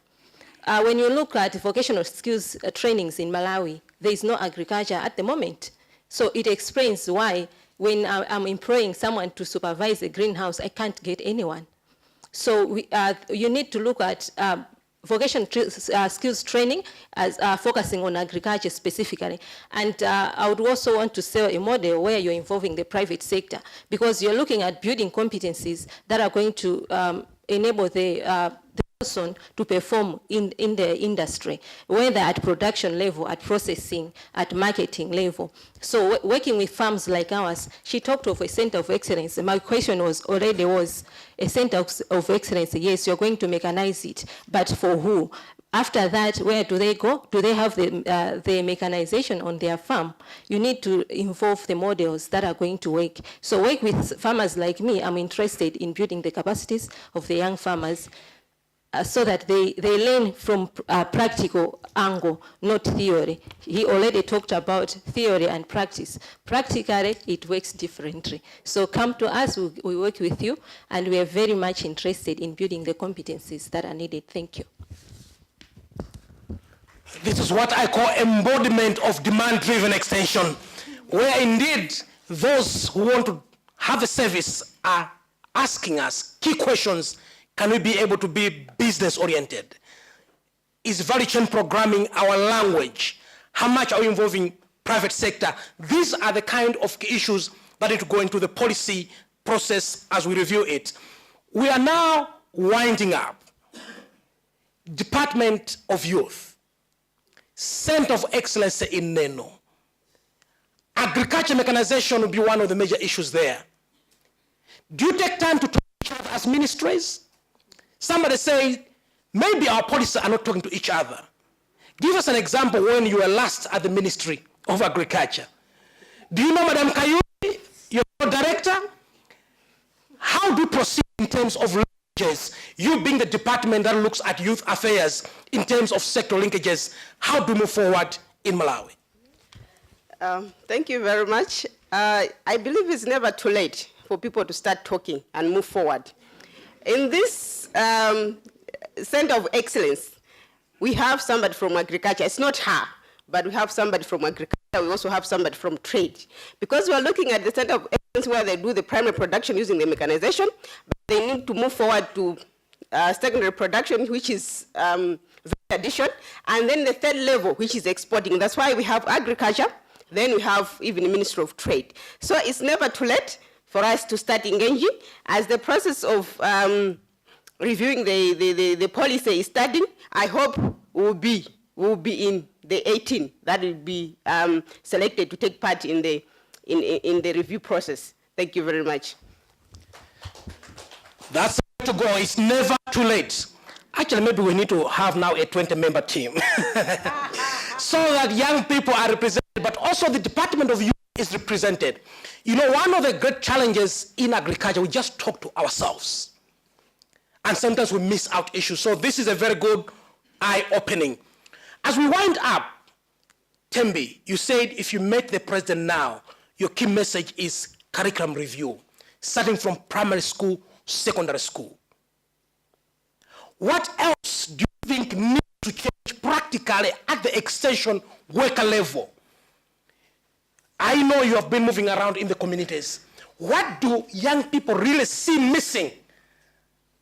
When you look at vocational skills trainings in Malawi, there is no agriculture at the moment. So it explains why when I'm employing someone to supervise a greenhouse, I can't get anyone. So you need to look at vocational skills training as focusing on agriculture specifically. And I would also want to sell a model where you're involving the private sector, because you're looking at building competencies that are going to enable the person to perform in the industry, whether at production level, at processing, at marketing level. So working with firms like ours, she talked of a center of excellence. My question was a center of excellence. Yes, you're going to mechanize it, but for who? After that, where do they go? Do they have the mechanization on their farm? You need to involve the models that are going to work. So work with farmers like me. I'm interested in building the capacities of the young farmers so that they learn from a practical angle, not theory. He already talked about theory and practice. Practically, it works differently. So come to us, we work with you, and we are very much interested in building the competencies that are needed. Thank you. This is what I call embodiment of demand-driven extension, where indeed those who want to have a service are asking us key questions. Can we be able to be business-oriented? Is value chain programming our language? How much are we involving private sector? These are the kind of issues that need to go into the policy process as we review it. We are now winding up. Department of Youth, Center of Excellence in Neno. Agriculture mechanization will be one of the major issues there. Do you take time to talk to each other as ministries? Somebody say, maybe our policies are not talking to each other. Give us an example when you were last at the Ministry of Agriculture. Do you know Madam Kayuni, your director? How do you proceed in terms of linkages? You being the department that looks at youth affairs in terms of sector linkages, how do you move forward in Malawi? Thank you very much. I believe it's never too late for people to start talking and move forward. In this Center of Excellence, we have somebody from agriculture. It's not her, but we have somebody from agriculture. We also have somebody from trade. Because we are looking at the Center of Excellence where they do the primary production using the mechanization, but they need to move forward to secondary production, which is value addition, and then the third level, which is exporting. That's why we have agriculture, then we have even the Ministry of Trade. So it's never too late for us to start engaging. As the process of reviewing the policy is starting, I hope we'll be in the 18 that will be selected to take part in the review process. Thank you very much. That's the way to go. It's never too late. Actually, maybe we need to have now a 20-member team so that young people are represented, but also the Department of Youth is represented. You know, one of the great challenges in agriculture, we just talk to ourselves. And sometimes we miss out issues. So this is a very good eye-opening. As we wind up, Tembi, you said if you met the president now, your key message is curriculum review, starting from primary school, secondary school. What else do you think needs to change practically at the extension worker level? I know you have been moving around in the communities. What do young people really see missing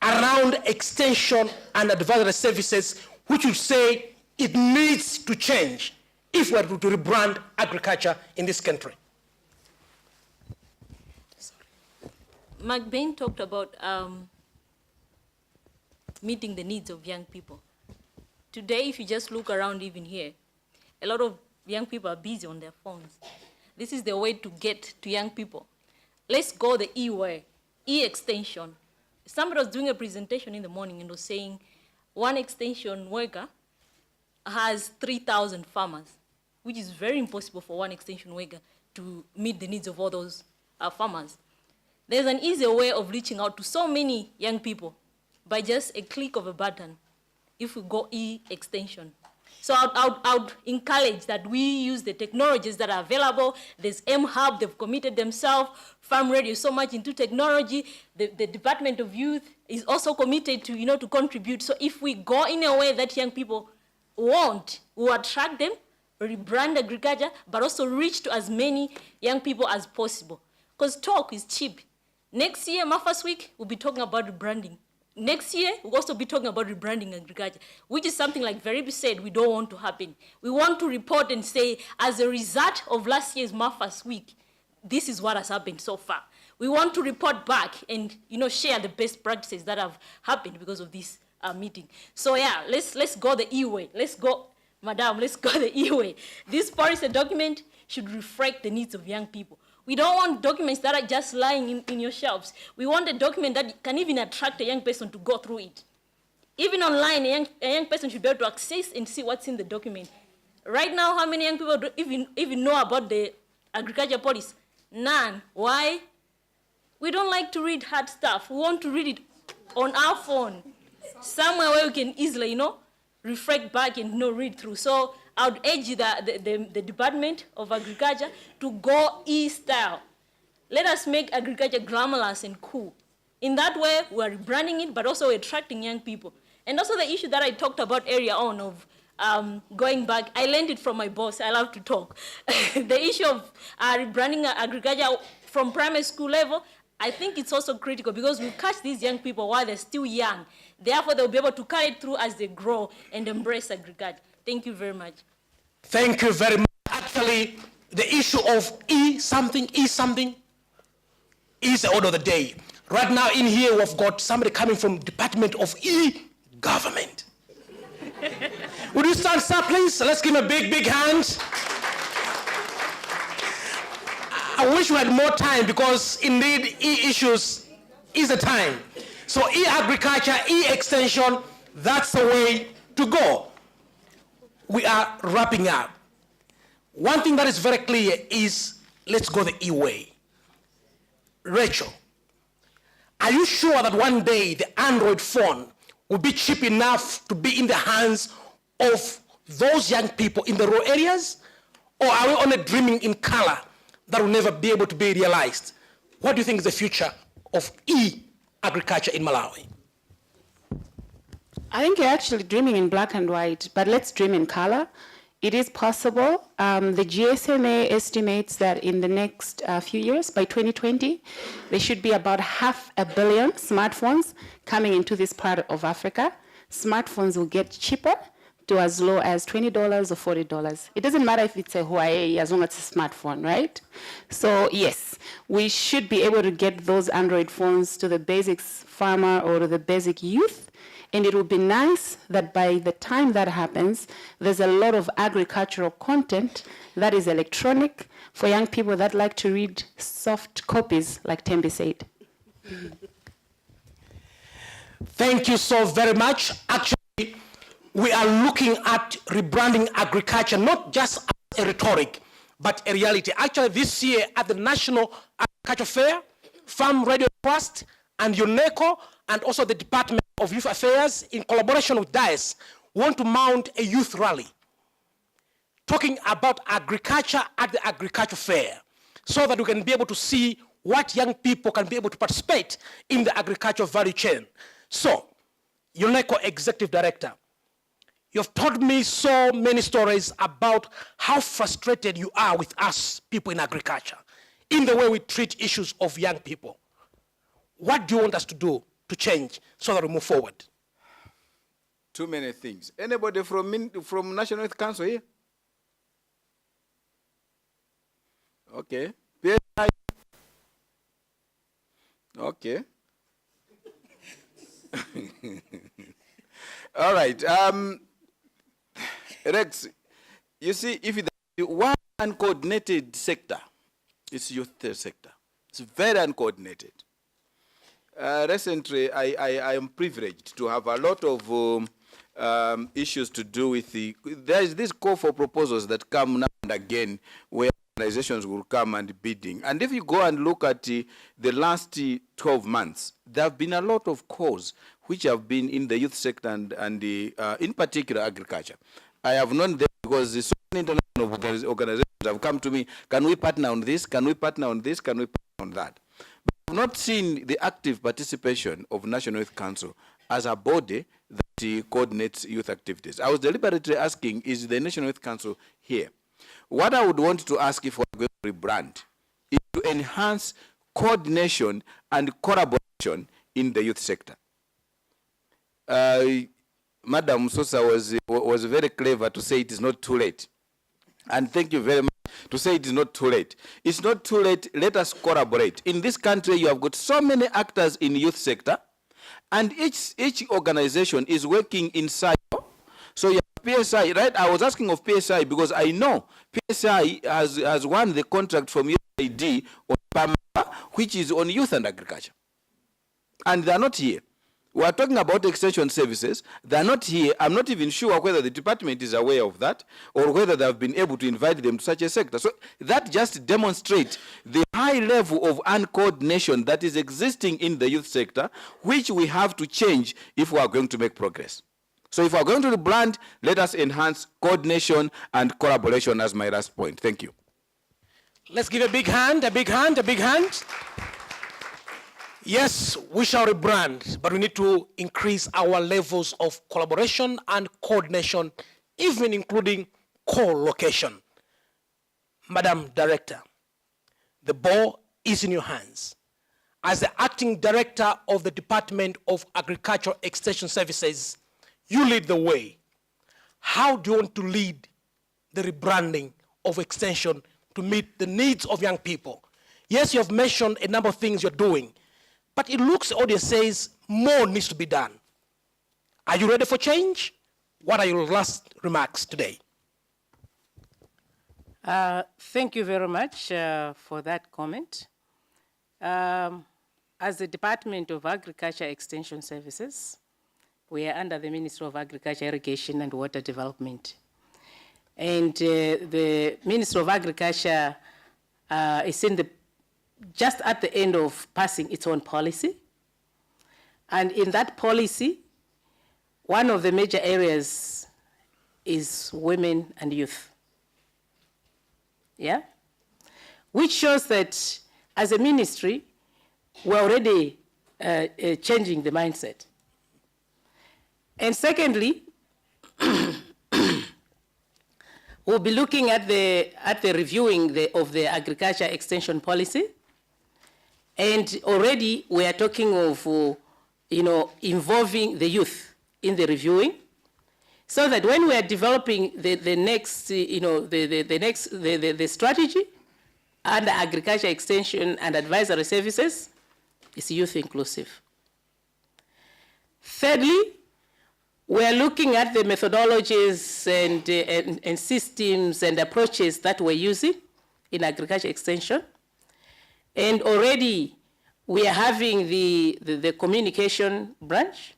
around extension and advisory services, which would say it needs to change if we are to rebrand agriculture in this country? Mark Bain talked about meeting the needs of young people. Today, if you just look around even here, a lot of young people are busy on their phones. This is the way to get to young people. Let's go the E-way, E-extension. Somebody was doing a presentation in the morning and was saying one extension worker has 3,000 farmers, which is very impossible for one extension worker to meet the needs of all those farmers. There's an easier way of reaching out to so many young people by just a click of a button if we go E-extension. So I would encourage that we use the technologies that are available. There's M-Hub, they've committed themselves. Farm Radio is so much into technology. The Department of Youth is also committed to, to contribute. So if we go in a way that young people want, we'll attract them, rebrand agriculture, but also reach to as many young people as possible. Because talk is cheap. Next year, my first week, we'll be talking about rebranding. Next year, we'll also be talking about rebranding agriculture, which is something like Veribi said we don't want to happen. We want to report and say, as a result of last year's first week, this is what has happened so far. We want to report back and share the best practices that have happened because of this meeting. So yeah, let's go the E-way. Let's go, Madam, let's go the E-way. This policy document should reflect the needs of young people. We don't want documents that are just lying in your shelves. We want a document that can even attract a young person to go through it. Even online, a young person should be able to access and see what's in the document. Right now, how many young people don't even know about the agriculture policy? None. Why? We don't like to read hard stuff. We want to read it on our phone, somewhere where we can easily, reflect back and read through. So I would urge the Department of Agriculture to go E-style. Let us make agriculture glamorous and cool. In that way, we're rebranding it, but also attracting young people. And also the issue that I talked about earlier on of going back, I learned it from my boss. I love to talk. The issue of rebranding agriculture from primary school level, I think it's also critical because we catch these young people while they're still young. Therefore, they'll be able to carry it through as they grow and embrace agriculture. Thank you very much. Thank you very much. Actually, the issue of E-something is the order of the day. Right now in here, we've got somebody coming from Department of E-Government. Would you stand up, please? Let's give him a big hand. I wish we had more time because indeed E-issues is the time. So e-agriculture, e-extension, that's the way to go. We are wrapping up. One thing that is very clear is let's go the e-way. Rachel, are you sure that one day the Android phone will be cheap enough to be in the hands of those young people in the rural areas? Or are we only dreaming in color that will never be able to be realized? What do you think is the future of e-agriculture in Malawi? I think you're actually dreaming in black and white, but let's dream in color. It is possible. The GSMA estimates that in the next few years, by 2020, there should be about 500 million smartphones coming into this part of Africa. Smartphones will get cheaper to as low as $20 or $40. It doesn't matter if it's a Huawei, as long as it's a smartphone, right? So yes, we should be able to get those Android phones to the basic farmer or to the basic youth. And it would be nice that by the time that happens, there's a lot of agricultural content that is electronic for young people that like to read soft copies, like Tembi said. Thank you so very much. Actually, we are looking at rebranding agriculture, not just as a rhetoric, but a reality. Actually, this year at the National Agriculture Fair, Farm Radio Trust, and UNESCO, and also the Department of Youth Affairs, in collaboration with DICE, want to mount a youth rally talking about agriculture at the Agriculture Fair, so that we can be able to see what young people can be able to participate in the agricultural value chain. So, UNESCO Executive Director, you've told me so many stories about how frustrated you are with us people in agriculture, in the way we treat issues of young people. What do you want us to do to change so that we move forward? Too many things. Anybody from National Youth Council here? Okay. PSI? Okay. All right. Rex, you see, if the one uncoordinated sector, it's youth sector. It's very uncoordinated. Recently, I am privileged to have a lot of issues to do with there is this call for proposals that come now and again where organizations will come and bidding. And if you go and look at the last 12 months, there have been a lot of calls which have been in the youth sector and in particular agriculture. I have known them because so many international organizations have come to me, can we partner on this, can we partner on this, can we partner on that? I've not seen the active participation of National Youth Council as a body that coordinates youth activities. I was deliberately asking, is the National Youth Council here? What I would want to ask if we're going to rebrand is to enhance coordination and collaboration in the youth sector. Madam Sosa was very clever to say it is not too late. And thank you very much to say it is not too late. It's not too late. Let us collaborate. In this country, you have got so many actors in the youth sector, and each organization is working in silo. So you have PSI, right? I was asking of PSI because I know PSI has won the contract from USAID on PAMA, which is on youth and agriculture. And they are not here. We are talking about extension services. They are not here. I'm not even sure whether the department is aware of that or whether they have been able to invite them to such a sector. So that just demonstrates the high level of uncoordination that is existing in the youth sector, which we have to change if we are going to make progress. So if we are going to rebrand, let us enhance coordination and collaboration as my last point. Thank you. Let's give a big hand, a big hand, a big hand. Yes, we shall rebrand, but we need to increase our levels of collaboration and coordination, even including co-location. Madam Director, the ball is in your hands. As the acting director of the Department of Agricultural Extension Services, you lead the way. How do you want to lead the rebranding of extension to meet the needs of young people? Yes, you have mentioned a number of things you're doing, but it looks, the audience says, more needs to be done. Are you ready for change? What are your last remarks today? Thank you very much for that comment. I As the Department of Agriculture Extension Services, we are under the Ministry of Agriculture, Irrigation and Water Development. And the Ministry of Agriculture is just at the end of passing its own policy. And in that policy, one of the major areas is women and youth. Yeah? Which shows that as a ministry, we're already changing the mindset. And secondly, we'll be looking at the reviewing of the agriculture extension policy. And already we are talking of involving the youth in the reviewing, so that when we are developing the next strategy under agriculture extension and advisory services, it's youth inclusive. Thirdly, we are looking at the methodologies and systems and approaches that we're using in agriculture extension. And already we are having the communication branch,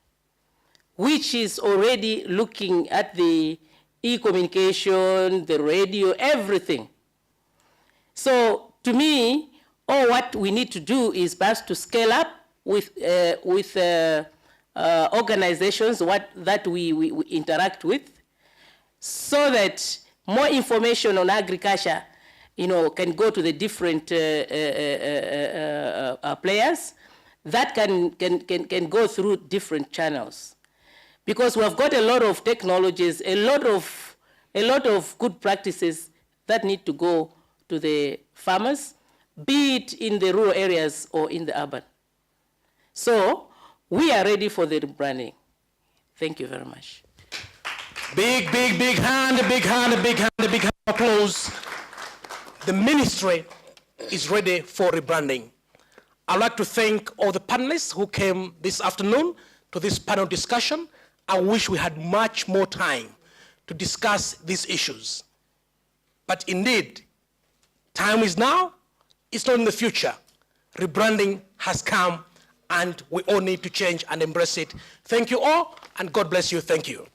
which is already looking at the e-communication, the radio, everything. So to me, all what we need to do is perhaps to scale up with organizations that we interact with, so that more information on agriculture can go to the different players that can go through different channels. Because we've got a lot of technologies, a lot of good practices that need to go to the farmers, be it in the rural areas or in the urban. So we are ready for the rebranding. Thank you very much. Big hand, big hand, big hand, big hand applause. The ministry is ready for rebranding. I'd like to thank all the panelists who came this afternoon to this panel discussion. I wish we had much more time to discuss these issues. But indeed, time is now, it's not in the future. Rebranding has come, and we all need to change and embrace it. Thank you all, and God bless you. Thank you.